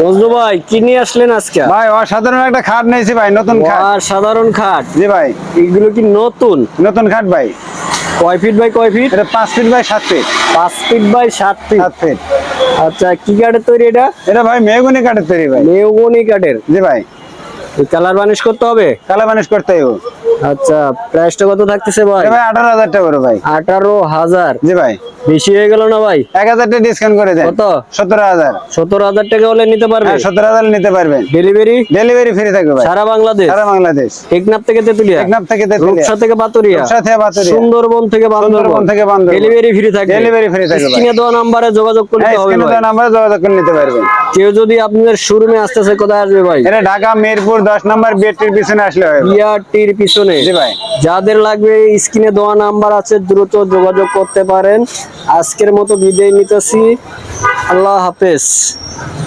বন্ধু ভাই কি নিয়ে আসলেন আজকে? ভাই অসাধারণ একটা খাট নিয়েছি ভাই, নতুন খাট। সাধারণ খাট? জি ভাই, এগুলো কি নতুন? নতুন খাট ভাই। কয় ফিট বাই কয় ফিট? এটা 5 feet by 7 feet. 5 feet by 7 feet. 7 feet. আচ্ছা, কি কাঠের তৈরি এটা? এটা ভাই মেহগনি কাঠের তৈরি ভাই। মেহগনি কাঠের? জি ভাই। কালার বানিশ করতে হবে? কালার বানিশ করতে হবে। আচ্ছা, প্রাইসটা কত থাকতেছে ভাই? এটা ভাই 18,000 টাকা করে ভাই। 18,000? জি ভাই। বেশি হয়ে গেল না ভাই? 1,000 টাকা ডিসকাউন্ট করে দেন। কত? 17,000। 17,000 টাকা হলে নিতে পারবে? হ্যাঁ, 17,000 নিতে পারবেন। ডেলিভারি? ডেলিভারি ফ্রি থাকবে ভাই। সারা বাংলাদেশ? সারা বাংলাদেশ। টেকনাফ থেকে তেতুলিয়া? টেকনাফ থেকে তেতুলিয়া। রূপসা থেকে বাতুরিয়া? রূপসা থেকে বাতুরিয়া। সুন্দরবন থেকে সুন্দরবন থেকে বান্দরবন। ডেলিভারি ফ্রি থাকবে? ডেলিভারি ফ্রি থাকবে ভাই। স্ক্রিনে দেওয়া নম্বরে যোগাযোগ করতে হ্যাঁ, হবে স্ক্রিনে ভাই। দেওয়া নম্বরে যোগাযোগ করে নিতে পারবেন। কেউ যদি আপনাদের শোরুমে আসতেছে কোথায় আসবে ভাই? এটা ঢাকা মিরপুর 10 নম্বর বিআরটির পিছনে আসলে হবে। বিআরটির পিছনে? জি ভাই। যাদের লাগবে স্ক্রিনে দেওয়া নাম্বার আছে, দ্রুত যোগাযোগ করতে পারেন। আজকের মতো বিদায় নিতেছি, আল্লাহ হাফেজ।